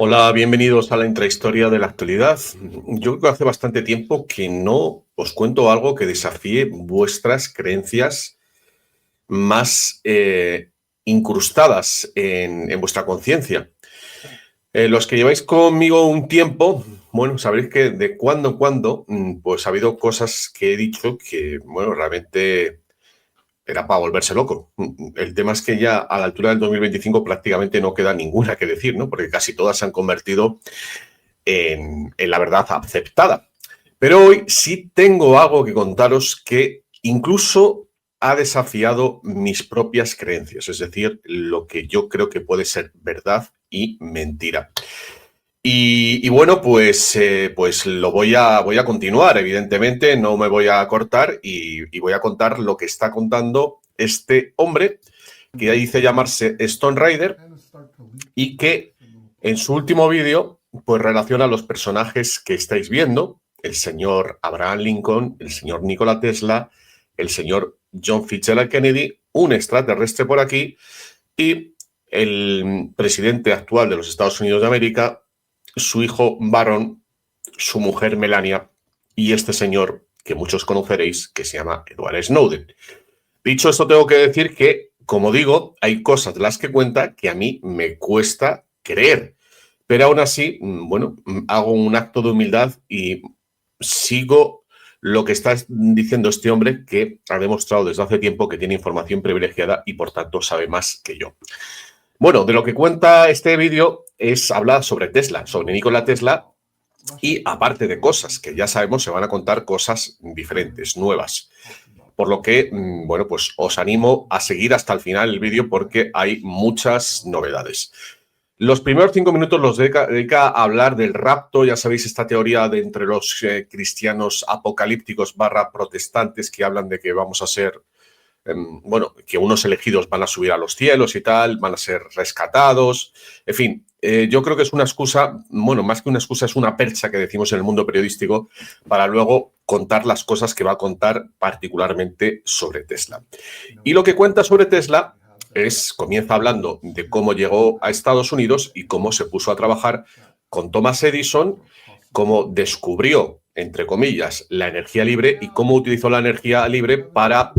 Hola, bienvenidos a la intrahistoria de la actualidad. Yo creo que hace bastante tiempo que no os cuento algo que desafíe vuestras creencias más incrustadas en vuestra conciencia. Los que lleváis conmigo un tiempo, bueno, sabréis que de cuando en cuando, pues ha habido cosas que he dicho que, bueno, realmente era para volverse loco. El tema es que ya a la altura del 2025 prácticamente no queda ninguna que decir, ¿no? Porque casi todas se han convertido en la verdad aceptada. Pero hoy sí tengo algo que contaros que incluso ha desafiado mis propias creencias, es decir, lo que yo creo que puede ser verdad y mentira. Y bueno, pues lo voy a continuar, evidentemente, no me voy a cortar y voy a contar lo que está contando este hombre que dice llamarse Stone Rider y que en su último vídeo pues relaciona los personajes que estáis viendo, el señor Abraham Lincoln, el señor Nikola Tesla, el señor John Fitzgerald Kennedy, un extraterrestre por aquí y el presidente actual de los Estados Unidos de América, su hijo Barron, su mujer Melania y este señor que muchos conoceréis que se llama Edward Snowden. Dicho esto, tengo que decir que, como digo, hay cosas de las que cuenta que a mí me cuesta creer. Pero aún así, bueno, hago un acto de humildad y sigo lo que está diciendo este hombre que ha demostrado desde hace tiempo que tiene información privilegiada y por tanto sabe más que yo. Bueno, de lo que cuenta este vídeo es hablar sobre Tesla, sobre Nikola Tesla y aparte de cosas que ya sabemos, se van a contar cosas diferentes, nuevas. Por lo que, bueno, pues os animo a seguir hasta el final el vídeo porque hay muchas novedades. Los primeros 5 minutos los dedica a hablar del rapto, ya sabéis, esta teoría de entre los cristianos apocalípticos / protestantes que hablan de que vamos a ser, bueno, que unos elegidos van a subir a los cielos y tal, van a ser rescatados, en fin. Yo creo que es una excusa, bueno, más que una excusa, es una percha que decimos en el mundo periodístico para luego contar las cosas que va a contar particularmente sobre Tesla. Y lo que cuenta sobre Tesla comienza hablando de cómo llegó a Estados Unidos y cómo se puso a trabajar con Thomas Edison, cómo descubrió, entre comillas, la energía libre y cómo utilizó la energía libre para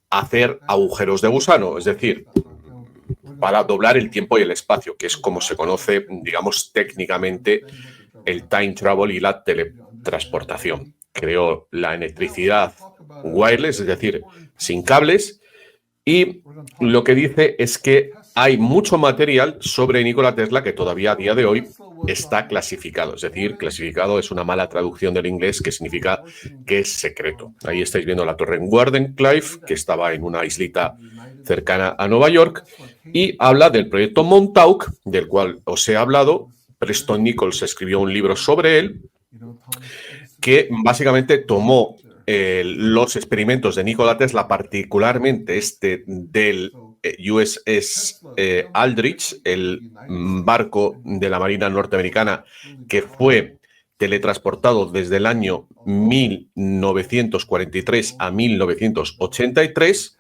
hacer agujeros de gusano, es decir, para doblar el tiempo y el espacio, que es como se conoce, digamos, técnicamente el time travel y la teletransportación. Creó la electricidad wireless, es decir, sin cables, y lo que dice es que hay mucho material sobre Nikola Tesla que todavía a día de hoy está clasificado. Es decir, clasificado es una mala traducción del inglés que significa que es secreto. Ahí estáis viendo la torre en Wardenclyffe, que estaba en una islita cercana a Nueva York, y habla del proyecto Montauk, del cual os he hablado. Preston Nichols escribió un libro sobre él, que básicamente tomó los experimentos de Nikola Tesla, particularmente este del USS Aldrich, el barco de la Marina norteamericana que fue teletransportado desde el año 1943 a 1983,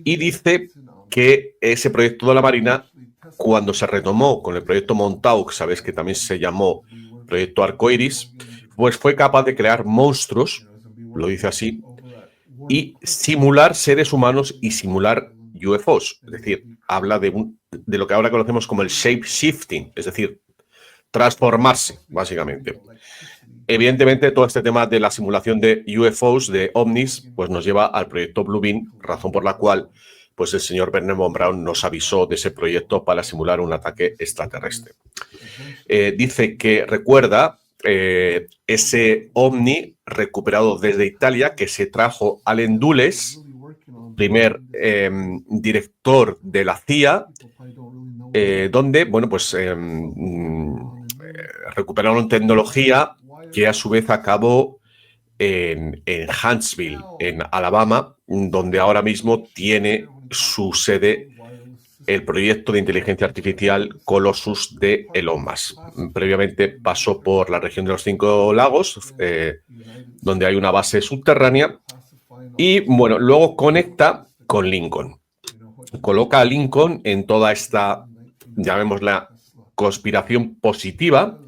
y dice que ese proyecto de la Marina, cuando se retomó con el proyecto Montauk, sabes que también se llamó proyecto Arcoiris, pues fue capaz de crear monstruos, lo dice así, y simular seres humanos y simular UFOs. Es decir, habla de lo que ahora conocemos como el shape shifting, es decir, transformarse, básicamente. Evidentemente, todo este tema de la simulación de UFOs, de ovnis, pues nos lleva al proyecto Bluebeam, razón por la cual pues el señor Wernher von Braun nos avisó de ese proyecto para simular un ataque extraterrestre. Dice que recuerda ese ovni recuperado desde Italia que se trajo Allen Dulles, primer director de la CIA, donde, bueno, pues recuperaron tecnología que a su vez acabó en Huntsville, en Alabama, donde ahora mismo tiene su sede el proyecto de inteligencia artificial Colossus de Elon Musk. Previamente pasó por la región de los Cinco Lagos, donde hay una base subterránea, y bueno, luego conecta con Lincoln. Coloca a Lincoln en toda esta, llamémosla, conspiración positiva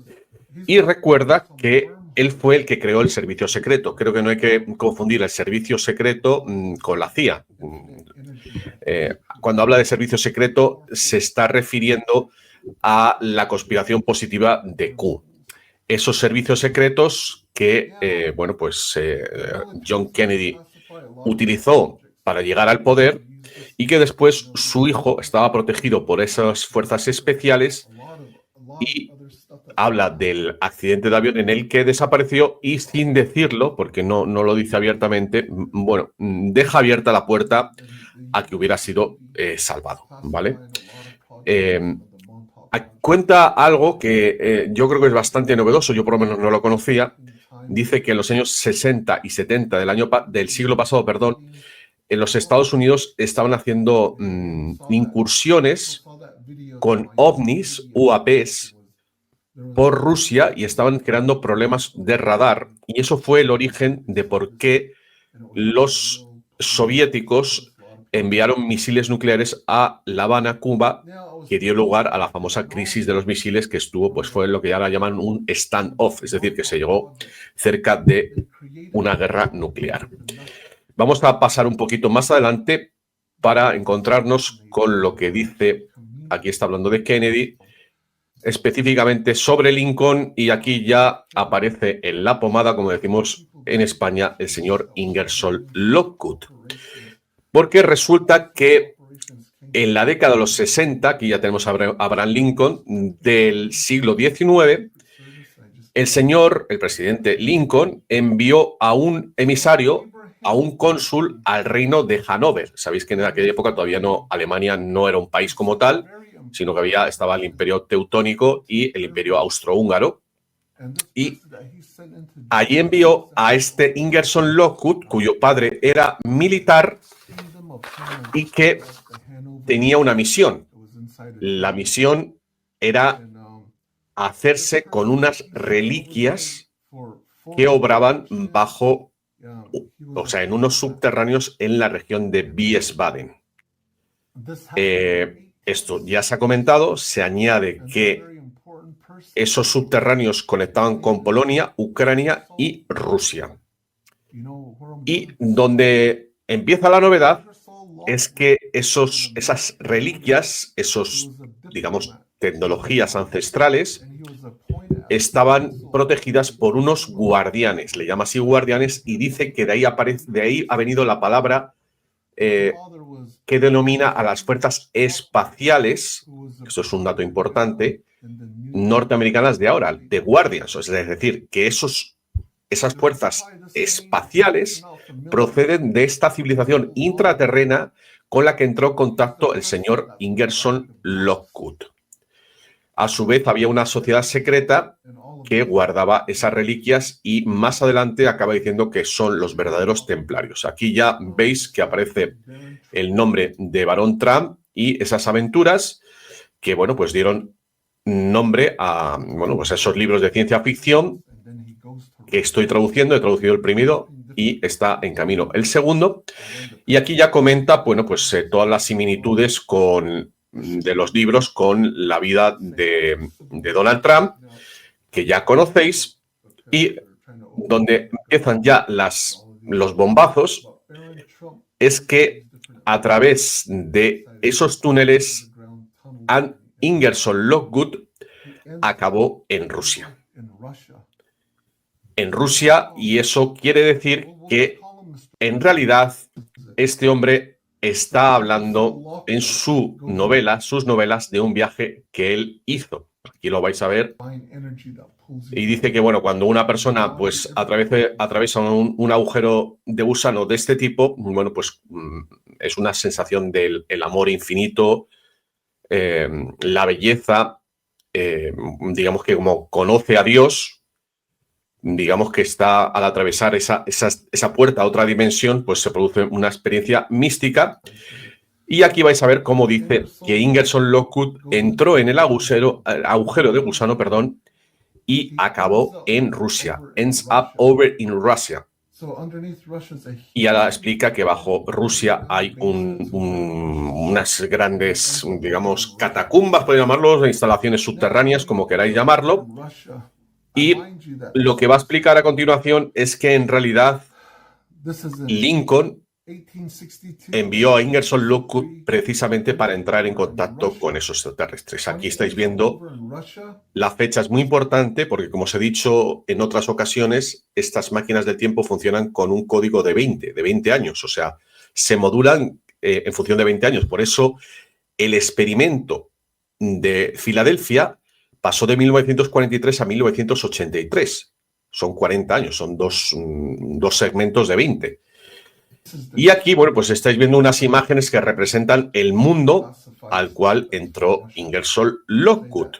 y recuerda que él fue el que creó el servicio secreto. Creo que no hay que confundir el servicio secreto con la CIA. Cuando habla de servicio secreto se está refiriendo a la conspiración positiva de Q. Esos servicios secretos que, John Kennedy utilizó para llegar al poder y que después su hijo estaba protegido por esas fuerzas especiales y habla del accidente de avión en el que desapareció y sin decirlo, porque no lo dice abiertamente, deja abierta la puerta a que hubiera sido salvado, ¿vale? Cuenta algo que yo creo que es bastante novedoso, yo por lo menos no lo conocía. Dice que en los años 60 y 70 del siglo pasado, en los Estados Unidos estaban haciendo incursiones con ovnis, UAPs, por Rusia y estaban creando problemas de radar. Y eso fue el origen de por qué los soviéticos enviaron misiles nucleares a La Habana, Cuba, que dio lugar a la famosa crisis de los misiles que estuvo, pues fue lo que ahora llaman un stand-off, es decir, que se llegó cerca de una guerra nuclear. Vamos a pasar un poquito más adelante para encontrarnos con lo que dice, aquí está hablando de Kennedy, específicamente sobre Lincoln, y aquí ya aparece en la pomada, como decimos en España, el señor Ingersoll Lockwood. Porque resulta que en la década de los 60, aquí ya tenemos a Abraham Lincoln, del siglo XIX, el presidente Lincoln, envió a un emisario, a un cónsul, al reino de Hannover. Sabéis que en aquella época todavía Alemania no era un país como tal, sino que estaba el imperio teutónico y el imperio austrohúngaro. Y allí envió a este Ingersoll Lockwood, cuyo padre era militar y que tenía una misión. La misión era hacerse con unas reliquias que obraban en unos subterráneos en la región de Wiesbaden. Esto ya se ha comentado, se añade que esos subterráneos conectaban con Polonia, Ucrania y Rusia. Y donde empieza la novedad es que esas reliquias, digamos, tecnologías ancestrales, estaban protegidas por unos guardianes, le llama así guardianes, y dice que de ahí ha venido la palabra que denomina a las fuerzas espaciales, eso es un dato importante, norteamericanas de ahora, de Guardians, es decir, que esas fuerzas espaciales proceden de esta civilización intraterrena con la que entró en contacto el señor Ingersoll Lockwood. A su vez, había una sociedad secreta que guardaba esas reliquias y más adelante acaba diciendo que son los verdaderos templarios. Aquí ya veis que aparece el nombre de Barón Trump y esas aventuras que, pues dieron nombre a, esos libros de ciencia ficción que estoy traduciendo. He traducido el primero y está en camino el segundo. Y aquí ya comenta, todas las similitudes de los libros con la vida de Donald Trump, que ya conocéis, y donde empiezan ya los bombazos, es que a través de esos túneles, Ingersoll Lockwood acabó en Rusia. Y eso quiere decir que en realidad este hombre está hablando en sus novelas, de un viaje que él hizo. Aquí lo vais a ver. Y dice que, cuando una persona atraviesa un agujero de gusano de este tipo, es una sensación del amor infinito, la belleza, digamos que como conoce a Dios, digamos que está al atravesar esa puerta a otra dimensión, pues se produce una experiencia mística. Y aquí vais a ver cómo dice que Ingersoll Lockwood entró en el agujero de gusano, y acabó en Rusia. Ends up over in Russia. Y ahora explica que bajo Rusia hay unas grandes, digamos, catacumbas, por llamarlo, instalaciones subterráneas, como queráis llamarlo. Y lo que va a explicar a continuación es que en realidad Lincoln envió a Ingersoll Lockwood precisamente para entrar en contacto con esos extraterrestres. Aquí estáis viendo la fecha, es muy importante porque, como os he dicho en otras ocasiones, estas máquinas del tiempo funcionan con un código de 20 años, o sea, se modulan en función de 20 años. Por eso el experimento de Filadelfia pasó de 1943 a 1983. Son 40 años, son dos segmentos de 20. Y aquí, bueno, pues estáis viendo unas imágenes que representan el mundo al cual entró Ingersoll Lockwood,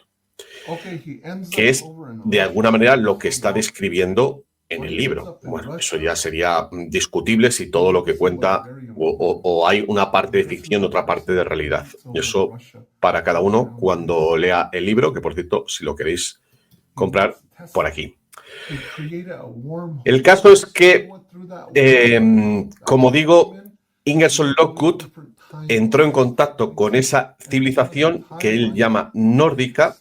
que es de alguna manera lo que está describiendo en el libro. Bueno, eso ya sería discutible si todo lo que cuenta o hay una parte de ficción, otra parte de realidad. Y eso para cada uno cuando lea el libro, que por cierto, si lo queréis comprar, por aquí. El caso es que, como digo, Ingersoll Lockwood entró en contacto con esa civilización que él llama nórdica,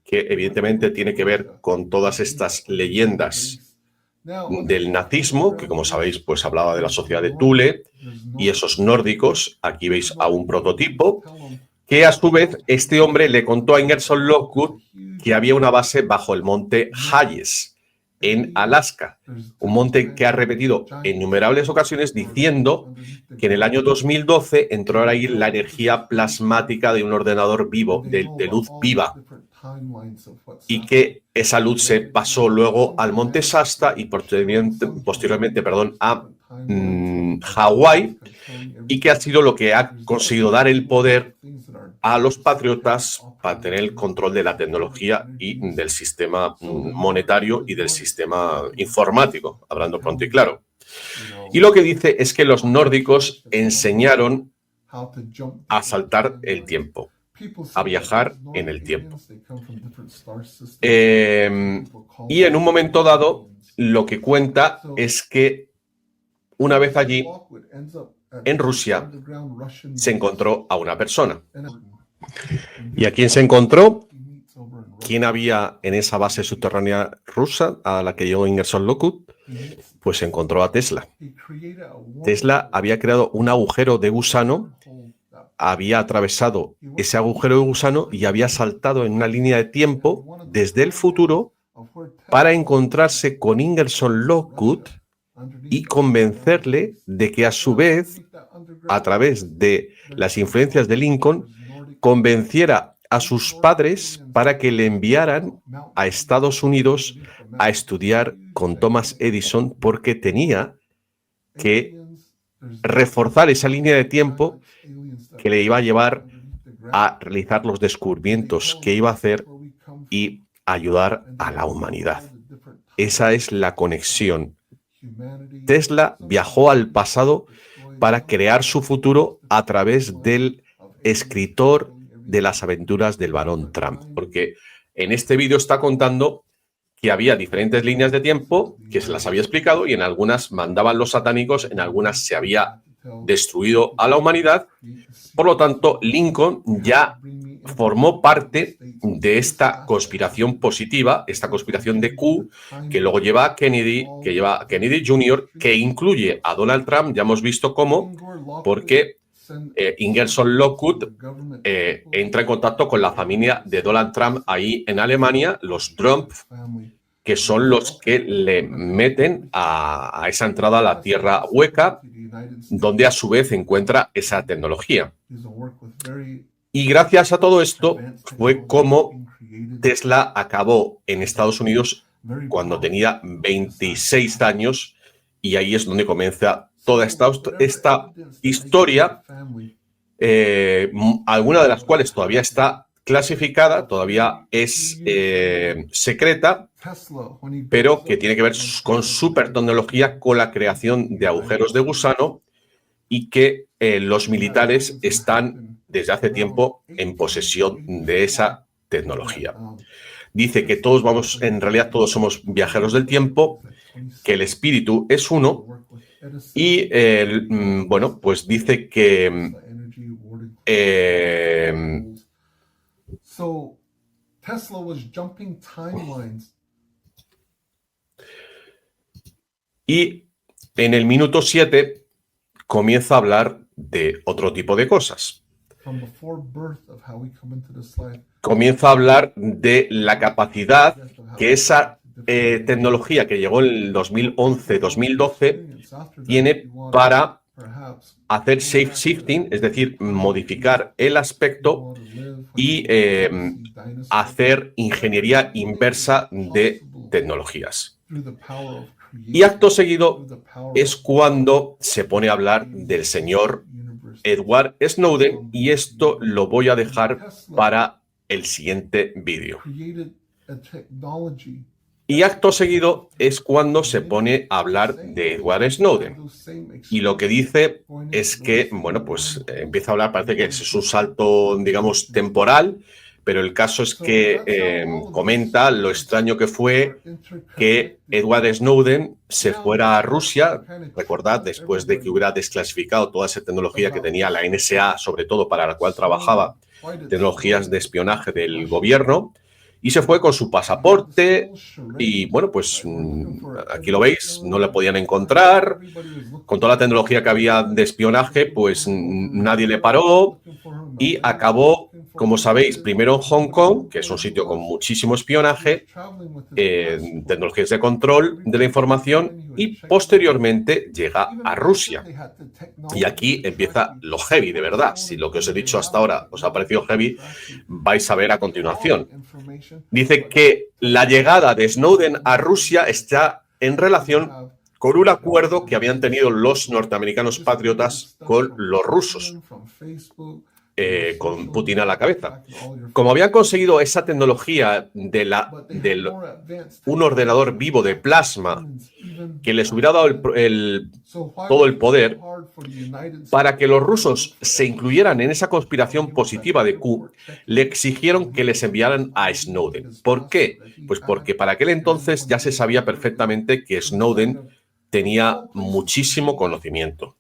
que evidentemente tiene que ver con todas estas leyendas del nazismo, que como sabéis, pues hablaba de la sociedad de Thule y esos nórdicos. Aquí veis a un prototipo que a su vez este hombre le contó a Ingersoll Lockwood que había una base bajo el monte Hayes, en Alaska, un monte que ha repetido en innumerables ocasiones diciendo que en el año 2012 entró ahí la energía plasmática de un ordenador vivo, de luz viva, y que esa luz se pasó luego al monte Shasta y posteriormente a Hawái, y que ha sido lo que ha conseguido dar el poder a los patriotas para tener el control de la tecnología y del sistema monetario y del sistema informático, hablando pronto y claro. Y lo que dice es que los nórdicos enseñaron a saltar el tiempo, a viajar en el tiempo. Y en un momento dado, lo que cuenta es que una vez allí, en Rusia, se encontró a una persona. ¿Y a quién se encontró? ¿Quién había en esa base subterránea rusa a la que llegó Ingersoll Lockwood? Pues se encontró a Tesla. Tesla había creado un agujero de gusano, había atravesado ese agujero de gusano y había saltado en una línea de tiempo desde el futuro para encontrarse con Ingersoll Lockwood y convencerle de que a su vez, a través de las influencias de Lincoln, convenciera a sus padres para que le enviaran a Estados Unidos a estudiar con Thomas Edison, porque tenía que reforzar esa línea de tiempo que le iba a llevar a realizar los descubrimientos que iba a hacer y ayudar a la humanidad. Esa es la conexión. Tesla viajó al pasado para crear su futuro a través del escritor de las aventuras del barón Trump, porque en este vídeo está contando que había diferentes líneas de tiempo que se las había explicado y en algunas mandaban los satánicos, en algunas se había destruido a la humanidad. Por lo tanto, Lincoln ya formó parte de esta conspiración positiva, esta conspiración de Q, que luego lleva a Kennedy, que lleva a Kennedy Jr., que incluye a Donald Trump. Ya hemos visto cómo, porque Ingersoll Lockwood entra en contacto con la familia de Donald Trump ahí en Alemania, los Trump, que son los que le meten a esa entrada a la tierra hueca, donde a su vez encuentra esa tecnología. Y gracias a todo esto fue como Tesla acabó en Estados Unidos cuando tenía 26 años, y ahí es donde comienza toda esta historia, alguna de las cuales todavía está clasificada, todavía es secreta, pero que tiene que ver con supertecnología, con la creación de agujeros de gusano, y que los militares están desde hace tiempo en posesión de esa tecnología. Dice que todos vamos, en realidad todos somos viajeros del tiempo, que el espíritu es uno y, bueno, pues dice que y en el minuto 7 comienza a hablar de otro tipo de cosas. Comienza a hablar de la capacidad que esa tecnología que llegó en el 2011-2012 tiene para hacer shape shifting, es decir, modificar el aspecto y hacer ingeniería inversa de tecnologías. Y acto seguido es cuando se pone a hablar del señor Edward Snowden, y esto lo voy a dejar para el siguiente vídeo. Y acto seguido es cuando se pone a hablar de Edward Snowden. Y lo que dice es que, bueno, pues empieza a hablar, parece que es un salto, digamos, temporal, pero el caso es que comenta lo extraño que fue que Edward Snowden se fuera a Rusia, recordad, después de que hubiera desclasificado toda esa tecnología que tenía la NSA, sobre todo para la cual trabajaba, tecnologías de espionaje del gobierno, y se fue con su pasaporte y, bueno, pues aquí lo veis, no le podían encontrar, con toda la tecnología que había de espionaje, pues nadie le paró y acabó, como sabéis, primero en Hong Kong, que es un sitio con muchísimo espionaje, tecnologías de control de la información, y posteriormente llega a Rusia. Y aquí empieza lo heavy, de verdad. Si lo que os he dicho hasta ahora os ha parecido heavy, vais a ver a continuación. Dice que la llegada de Snowden a Rusia está en relación con un acuerdo que habían tenido los norteamericanos patriotas con los rusos, con Putin a la cabeza. Como habían conseguido esa tecnología de un ordenador vivo de plasma que les hubiera dado todo el poder, para que los rusos se incluyeran en esa conspiración positiva de Q, le exigieron que les enviaran a Snowden. ¿Por qué? Pues porque para aquel entonces ya se sabía perfectamente que Snowden tenía muchísimo conocimiento.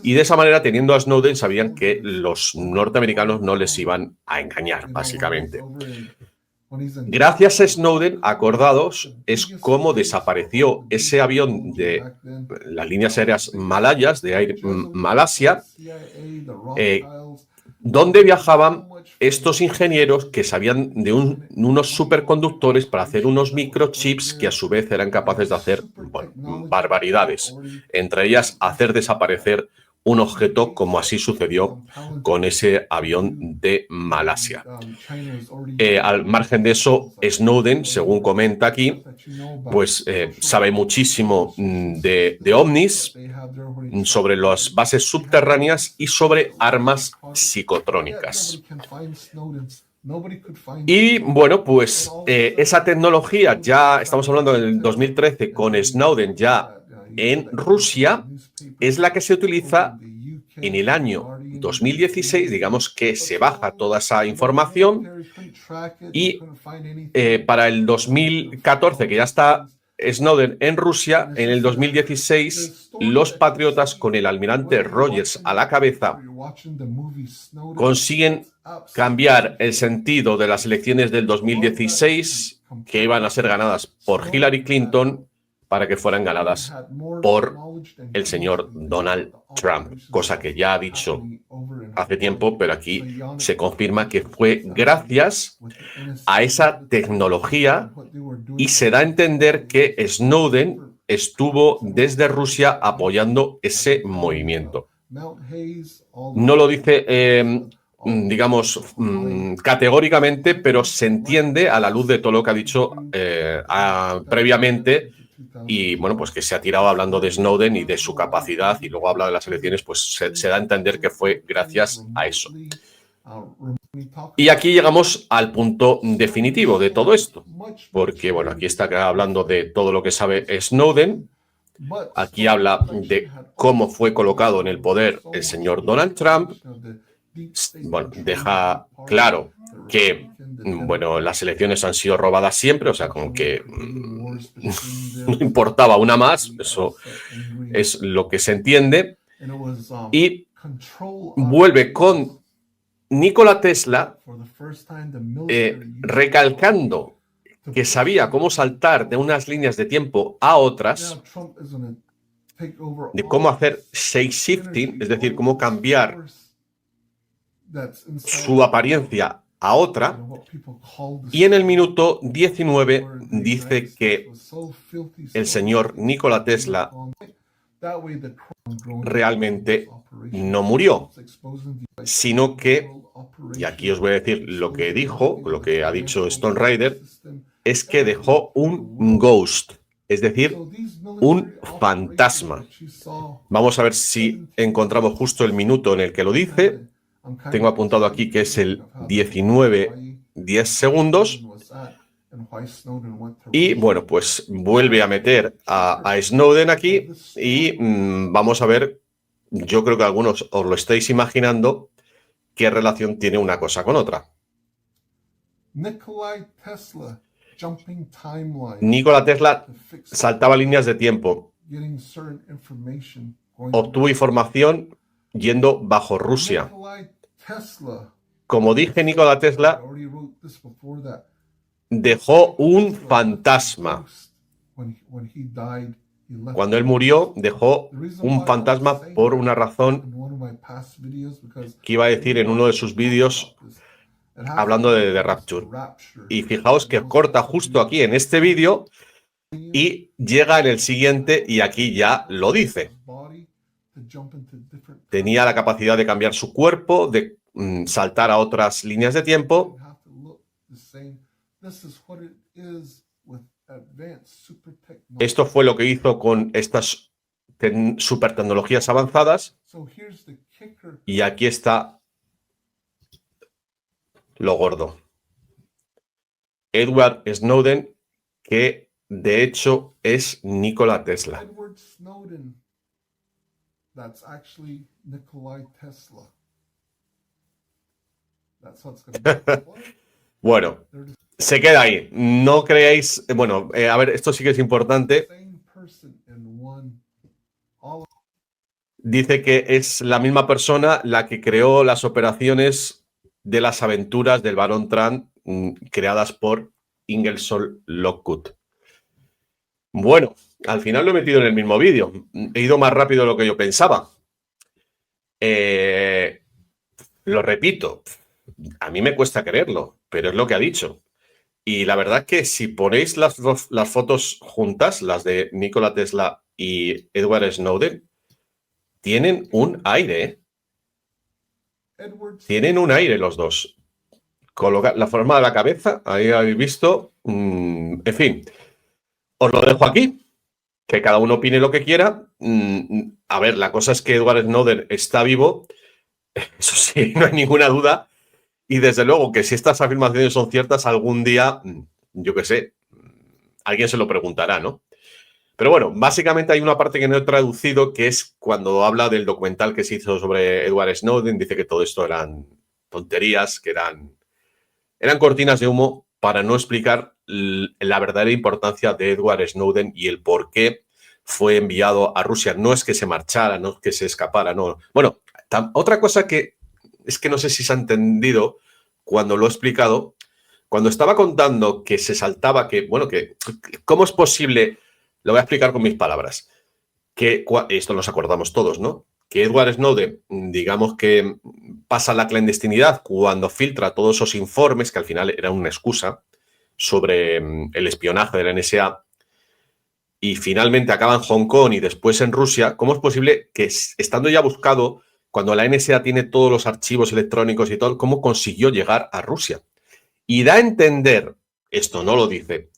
Y de esa manera, teniendo a Snowden, sabían que los norteamericanos no les iban a engañar, básicamente. Gracias a Snowden, acordados, es como desapareció ese avión de las líneas aéreas malayas, de Air Malasia, donde viajaban estos ingenieros que sabían de unos superconductores para hacer unos microchips que a su vez eran capaces de hacer, bueno, barbaridades, entre ellas hacer desaparecer un objeto, como así sucedió con ese avión de Malasia. Al margen de eso, Snowden, según comenta aquí, pues sabe muchísimo de ovnis, sobre las bases subterráneas y sobre armas psicotrónicas. Y bueno, pues esa tecnología, ya estamos hablando del 2013 con Snowden ya en Rusia, es la que se utiliza en el año 2016, digamos que se baja toda esa información, y para el 2014, que ya está Snowden en Rusia, en el 2016 los patriotas, con el almirante Rogers a la cabeza, consiguen cambiar el sentido de las elecciones del 2016, que iban a ser ganadas por Hillary Clinton, para que fueran ganadas por el señor Donald Trump, cosa que ya ha dicho hace tiempo, pero aquí se confirma que fue gracias a esa tecnología, y se da a entender que Snowden estuvo desde Rusia apoyando ese movimiento. No lo dice, digamos, categóricamente, pero se entiende a la luz de todo lo que ha dicho previamente. Y bueno, pues que se ha tirado hablando de Snowden y de su capacidad, y luego habla de las elecciones, pues se da a entender que fue gracias a eso. Y aquí llegamos al punto definitivo de todo esto, porque bueno, aquí está hablando de todo lo que sabe Snowden. Aquí habla de cómo fue colocado en el poder el señor Donald Trump. Bueno, deja claro que, bueno, las elecciones han sido robadas siempre, o sea, como que no importaba una más, eso es lo que se entiende, y vuelve con Nikola Tesla recalcando que sabía cómo saltar de unas líneas de tiempo a otras, de cómo hacer shape-shifting, es decir, cómo cambiar su apariencia a otra, y en el minuto 19 dice que el señor Nikola Tesla realmente no murió, sino que, y aquí os voy a decir lo que dijo, lo que ha dicho Stone Rider, es que dejó un ghost, es decir, un fantasma. Vamos a ver si encontramos justo el minuto en el que lo dice. Tengo apuntado aquí que es el 19:10 segundos. Y bueno, pues vuelve a meter a Snowden aquí y vamos a ver, yo creo que algunos os lo estáis imaginando, qué relación tiene una cosa con otra. Nikola Tesla saltaba líneas de tiempo, obtuvo información yendo bajo Rusia. Como dije, Nikola Tesla dejó un fantasma. Cuando él murió, dejó un fantasma por una razón que iba a decir en uno de sus vídeos hablando de The Rapture. Y fijaos que corta justo aquí en este vídeo y llega en el siguiente y aquí ya lo dice. Tenía la capacidad de cambiar su cuerpo, de saltar a otras líneas de tiempo. Esto fue lo que hizo con estas super tecnologías avanzadas. Y aquí está lo gordo. Edward Snowden, que de hecho es Nikola Tesla. Edward Snowden, that's actually Nikola Tesla. That's what's going to be. Bueno, se queda ahí. No creáis. Bueno, a ver, esto sí que es importante. Dice que es la misma persona la que creó las operaciones de las aventuras del Barón Tran creadas por Ingersoll Lockwood. Bueno, al final lo he metido en el mismo vídeo. He ido más rápido de lo que yo pensaba. Lo repito, a mí me cuesta creerlo, pero es lo que ha dicho. Y la verdad que si ponéis las fotos juntas, las de Nikola Tesla y Edward Snowden, tienen un aire. Tienen un aire los dos. La forma de la cabeza, ahí habéis visto. En fin, os lo dejo aquí. Que cada uno opine lo que quiera. A ver, la cosa es que Edward Snowden está vivo. Eso sí, no hay ninguna duda. Y desde luego que si estas afirmaciones son ciertas, algún día, yo qué sé, alguien se lo preguntará, ¿no? Pero bueno, básicamente hay una parte que no he traducido, que es cuando habla del documental que se hizo sobre Edward Snowden. Dice que todo esto eran tonterías, que eran cortinas de humo para no explicar la verdadera importancia de Edward Snowden y el por qué fue enviado a Rusia. No es que se marchara, no es que se escapara, no. Bueno, otra cosa que es que no sé si se ha entendido cuando lo he explicado, cuando estaba contando que se saltaba, que, bueno, que ¿cómo es posible? Lo voy a explicar con mis palabras. Que esto nos acordamos todos, ¿no? Que Edward Snowden, digamos que pasa la clandestinidad cuando filtra todos esos informes, que al final eran una excusa, sobre el espionaje de la NSA, y finalmente acaba en Hong Kong y después en Rusia. ¿Cómo es posible que, estando ya buscado, cuando la NSA tiene todos los archivos electrónicos y todo, cómo consiguió llegar a Rusia? Y da a entender, esto no lo dice,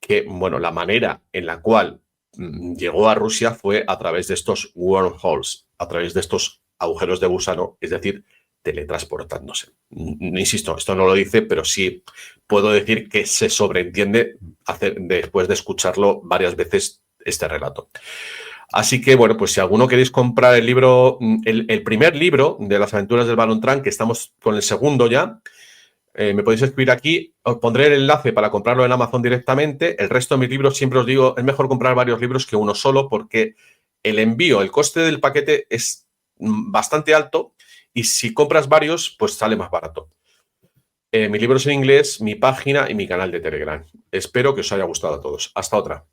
que, bueno, la manera en la cual llegó a Rusia fue a través de estos wormholes, a través de estos agujeros de gusano, es decir, teletransportándose. Insisto, esto no lo dice, pero sí puedo decir que se sobreentiende después de escucharlo varias veces este relato. Así que, bueno, pues si alguno queréis comprar el libro, el primer libro de las aventuras del Barón Tran, que estamos con el segundo ya, Me podéis escribir aquí, os pondré el enlace para comprarlo en Amazon directamente. El resto de mis libros, siempre os digo, es mejor comprar varios libros que uno solo porque el envío, el coste del paquete es bastante alto y si compras varios, pues sale más barato. Mis libros en inglés, mi página y mi canal de Telegram. Espero que os haya gustado a todos. Hasta otra.